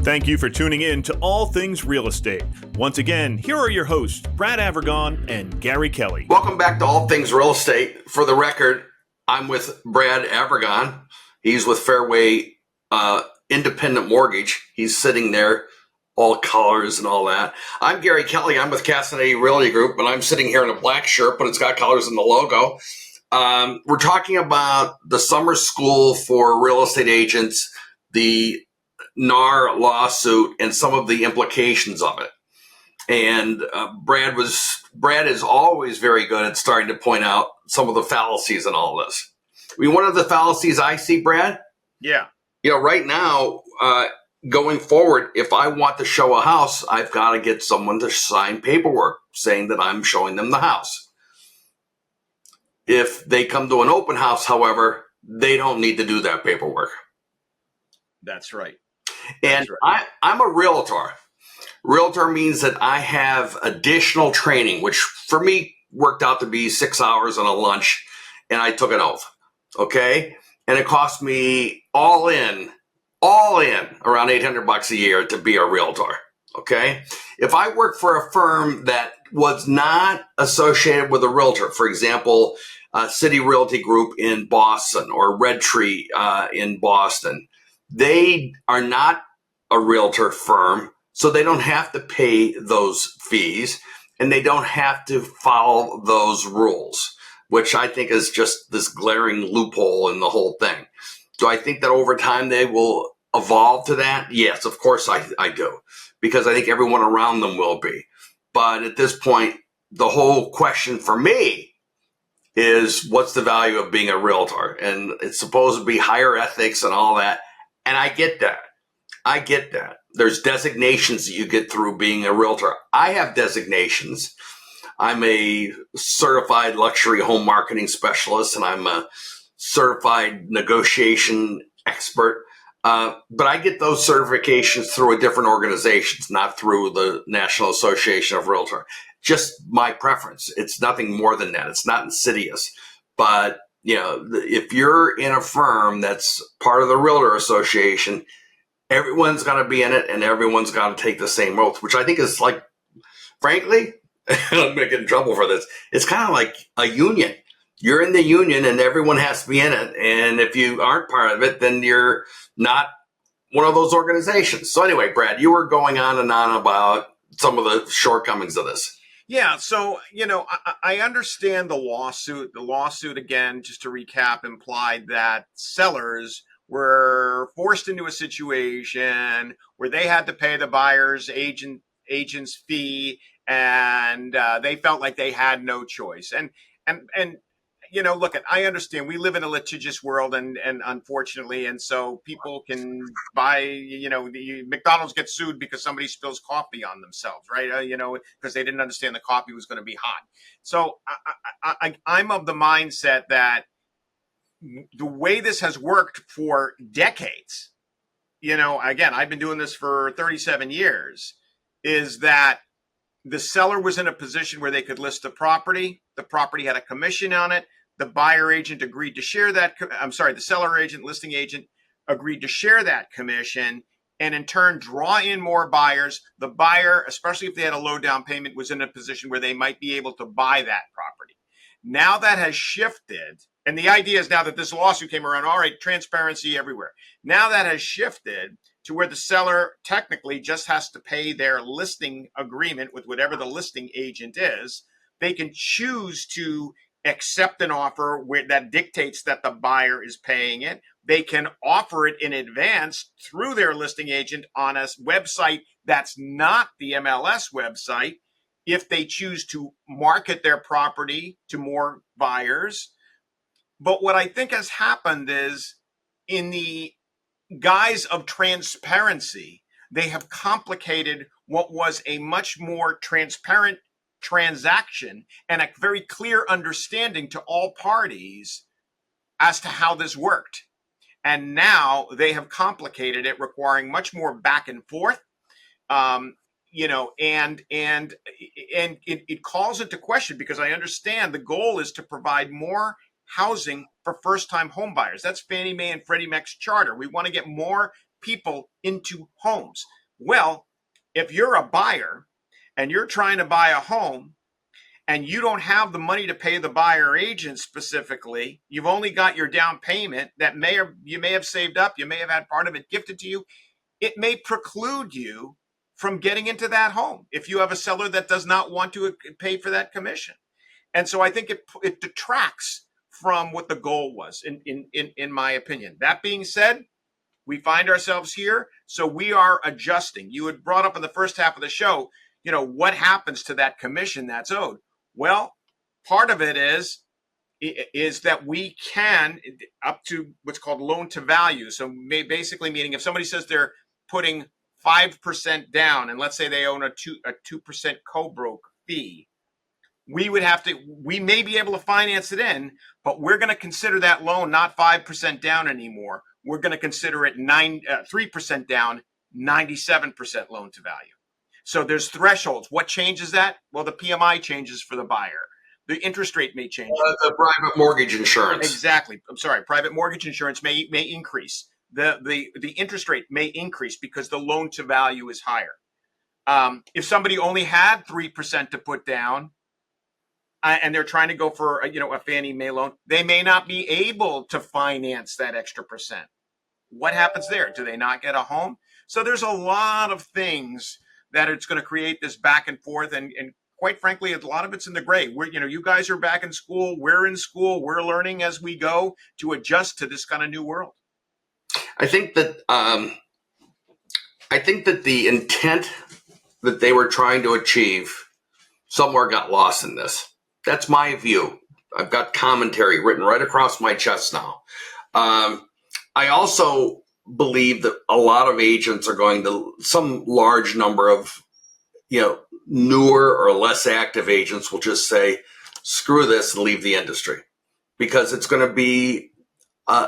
Thank you for tuning in to All Things Real Estate. Once again, here are your hosts, Brad Avergon and Gary Kelly. Welcome back to All Things Real Estate. For the record, I'm with Brad Avergon. He's with Fairway Independent Mortgage. He's sitting there, all colors and all that. I'm Gary Kelly. I'm with Castaneda Realty Group, and I'm sitting here in a black shirt, but it's got colors in the logo. We're talking about the summer school for real estate agents, the NAR lawsuit, and some of the implications of it. And Brad is always very good at starting to point out some of the fallacies in all this. I mean, one of the fallacies I see, Brad. Yeah. Right now, going forward, if I want to show a house, I've got to get someone to sign paperwork saying that I'm showing them the house. If they come to an open house, however, they don't need to do that paperwork. That's right. And I'm a realtor. Realtor means that I have additional training, which for me worked out to be 6 hours and a lunch, and I took an oath. Okay. And it cost me all in around $800 a year to be a realtor. Okay. If I work for a firm that was not associated with a realtor, for example, City Realty Group in Boston or Red Tree in Boston, they are not a realtor firm, so they don't have to pay those fees and they don't have to follow those rules, which I think is just this glaring loophole in the whole thing. Do I think that over time they will evolve to that? Yes, of course I do, because I think everyone around them will be. But at this point, the whole question for me is, what's the value of being a realtor? And it's supposed to be higher ethics and all that. And I get that. There's designations that you get through being a realtor. I have designations. I'm a certified luxury home marketing specialist, and I'm a certified negotiation expert. But I get those certifications through a different organizations, not through the National Association of Realtors. Just my preference. It's nothing more than that. It's not insidious. But if you're in a firm that's part of the Realtor Association, everyone's got to be in it and everyone's got to take the same oath, which I think is like, frankly, I'm going to get in trouble for this. It's kind of like a union. You're in the union and everyone has to be in it. And if you aren't part of it, then you're not one of those organizations. So anyway, Brad, you were going on and on about some of the shortcomings of this. Yeah. So, I understand the lawsuit. The lawsuit, again, just to recap, implied that sellers were forced into a situation where they had to pay the buyer's agent's fee, and they felt like they had no choice. And look, I understand we live in a litigious world, and unfortunately, and so people can buy, McDonald's gets sued because somebody spills coffee on themselves, right? Because they didn't understand the coffee was going to be hot. So I'm of the mindset that the way this has worked for decades, again, I've been doing this for 37 years, is that the seller was in a position where they could list the property. The property had a commission on it. The buyer agent agreed to share that. The seller agent, listing agent agreed to share that commission and in turn draw in more buyers. The buyer, especially if they had a low down payment, was in a position where they might be able to buy that property. Now that has shifted. And the idea is now that this lawsuit came around, all right, transparency everywhere. Now that has shifted to where the seller technically just has to pay their listing agreement with whatever the listing agent is. They can choose to accept an offer that dictates that the buyer is paying it. They can offer it in advance through their listing agent on a website that's not the MLS website if they choose to market their property to more buyers. But what I think has happened is, in the guise of transparency, they have complicated what was a much more transparent transaction and a very clear understanding to all parties as to how this worked. And now they have complicated it, requiring much more back and forth. And it calls into question, because I understand the goal is to provide more housing for first-time home buyers. That's Fannie Mae and Freddie Mac's charter. We want to get more people into homes. Well, if you're a buyer and you're trying to buy a home and you don't have the money to pay the buyer agent specifically, you've only got your down payment that you may have saved up, you may have had part of it gifted to you, it may preclude you from getting into that home if you have a seller that does not want to pay for that commission. And so I think it detracts from what the goal was, in my opinion. That being said, we find ourselves here, so we are adjusting. You had brought up in the first half of the show, what happens to that commission that's owed? Well, part of it is that we can up to what's called loan to value. So basically meaning if somebody says they're putting 5% down, and let's say they own a 2% co-broke fee, we may be able to finance it in, but we're going to consider that loan not 5% down anymore. We're going to consider it 3% down, 97% loan to value. So there's thresholds. What changes that? Well, the PMI changes for the buyer. The interest rate may change. The private mortgage insurance. Exactly. I'm sorry. Private mortgage insurance may increase. The interest rate may increase because the loan to value is higher. If somebody only had 3% to put down, and they're trying to go for a Fannie Mae loan, they may not be able to finance that extra percent. What happens there? Do they not get a home? So there's a lot of things that it's going to create this back and forth, and quite frankly, a lot of it's in the gray. You guys are back in school, we're in school, we're learning as we go to adjust to this kind of new world. I think that the intent that they were trying to achieve somewhere got lost in this. That's my view. I've got commentary written right across my chest now. I also believe that a lot of agents are going to, some large number of, newer or less active agents will just say, screw this and leave the industry, because it's going to be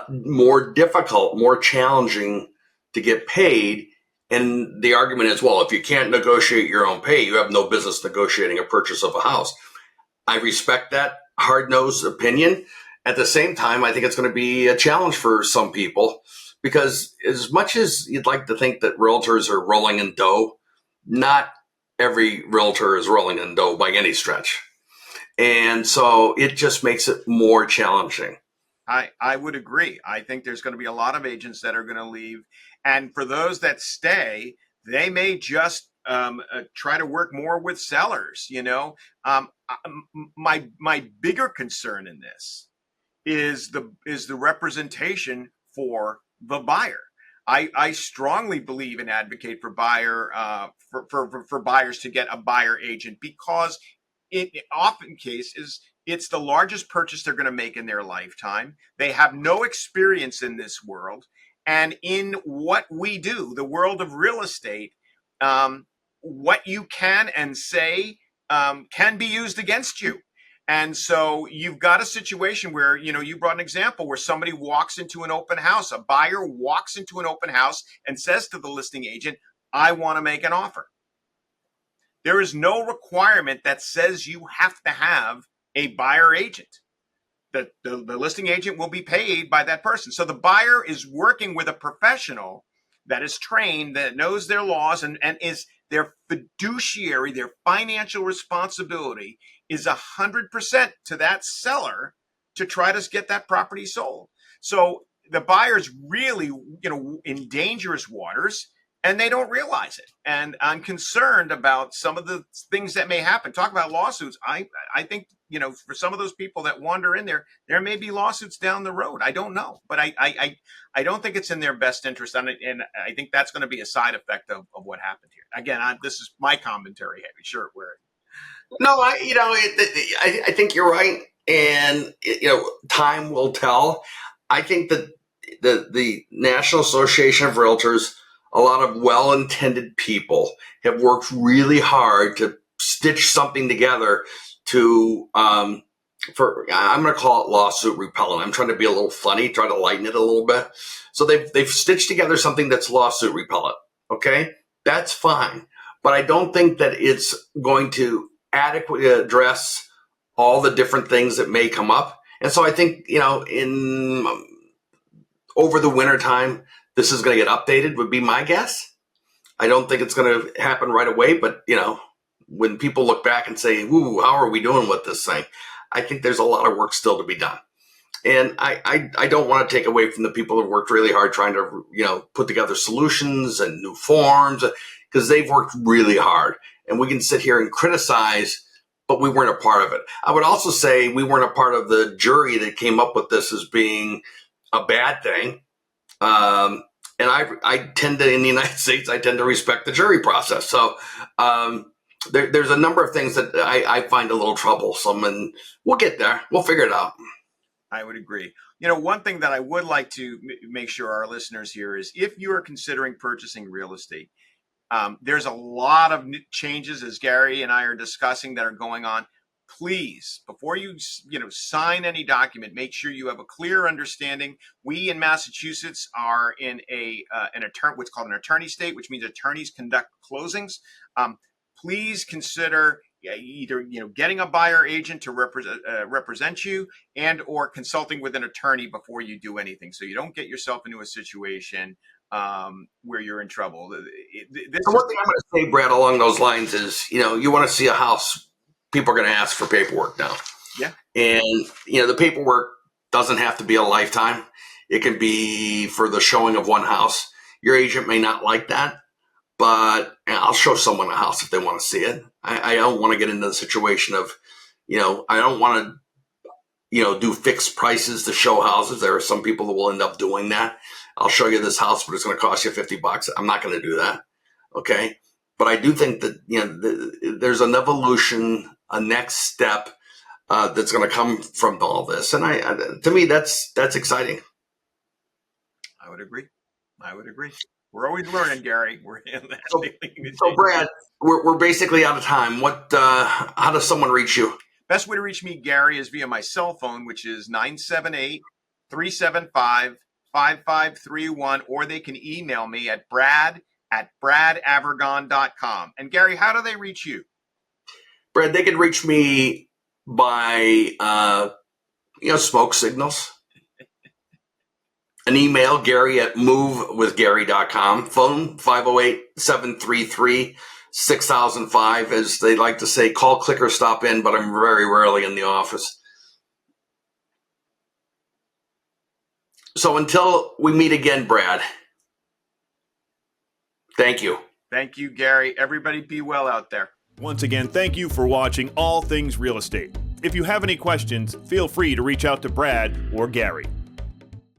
more difficult, more challenging to get paid. And the argument is, well, if you can't negotiate your own pay, you have no business negotiating a purchase of a house. I respect that hard-nosed opinion. At the same time, I think it's going to be a challenge for some people, because as much as you'd like to think that realtors are rolling in dough, not every realtor is rolling in dough by any stretch. And so it just makes it more challenging. I would agree. I think there's going to be a lot of agents that are going to leave. And for those that stay, they may just try to work more with sellers. My bigger concern in this is the representation for the buyer. I strongly believe and advocate for for buyers to get a buyer agent, because it often it's the largest purchase they're going to make in their lifetime. They have no experience in this world, and in what we do, the world of real estate, what you can and say can be used against you. And so you've got a situation where, you brought an example where somebody walks into an open house, a buyer walks into an open house and says to the listing agent, I want to make an offer. There is no requirement that says you have to have a buyer agent. The listing agent will be paid by that person. So the buyer is working with a professional that is trained, that knows their laws, and is their fiduciary, their financial responsibility is 100% to that seller to try to get that property sold. So the buyer's really, in dangerous waters, and they don't realize it. And I'm concerned about some of the things that may happen. Talk about lawsuits. I think, for some of those people that wander in there may be lawsuits down the road. I don't know, but I don't think it's in their best interest. And I think that's going to be a side effect of what happened here. Again, this is my commentary. Sure, where. No, I think you're right, and time will tell. I think that the National Association of Realtors, a lot of well-intended people, have worked really hard to stitch something together to I'm going to call it lawsuit repellent. I'm trying to be a little funny, try to lighten it a little bit. So they've stitched together something that's lawsuit repellent. Okay, that's fine, but I don't think that it's going to adequately address all the different things that may come up. And so I think, over the winter time, this is going to get updated would be my guess. I don't think it's going to happen right away, but when people look back and say, "Ooh, how are we doing with this thing?" I think there's a lot of work still to be done. And I don't want to take away from the people who have worked really hard trying to, put together solutions and new forms, because they've worked really hard. And we can sit here and criticize, but we weren't a part of it. I would also say we weren't a part of the jury that came up with this as being a bad thing. And I tend to, in the United States, I tend to respect the jury process. So there's a number of things that I find a little troublesome, and we'll get there. We'll figure it out. I would agree. One thing that I would like to make sure our listeners hear is, if you are considering purchasing real estate, there's a lot of changes, as Gary and I are discussing, that are going on. Please, before you sign any document, make sure you have a clear understanding. We in Massachusetts are in what's called an attorney state, which means attorneys conduct closings. Please consider either getting a buyer agent to represent you, and or consulting with an attorney before you do anything, so you don't get yourself into a situation where you're in trouble. One thing I'm going to say, Brad, along those lines is, you want to see a house, people are going to ask for paperwork now. Yeah. And, the paperwork doesn't have to be a lifetime. It can be for the showing of one house. Your agent may not like that, but I'll show someone a house if they want to see it. I don't want to get into the situation of, I don't want to, do fixed prices to show houses. There are some people that will end up doing that. I'll show you this house, but it's going to cost you $50. I'm not going to do that. Okay. But I do think that, there's an evolution, a next step that's going to come from all this. And to me, that's exciting. I would agree. We're always learning, Gary. So Brad, we're basically out of time. How does someone reach you? Best way to reach me, Gary, is via my cell phone, which is 978-375-5531, or they can email me at brad@bradavergon.com. And Gary, how do they reach you? Brad, they can reach me by smoke signals. An email, Gary@movewithgary.com. Phone 508-733-6005. As they like to say, call, click, or stop in, but I'm very rarely in the office. So until we meet again, Brad, thank you. Thank you, Gary. Everybody be well out there. Once again, thank you for watching All Things Real Estate. If you have any questions, feel free to reach out to Brad or Gary.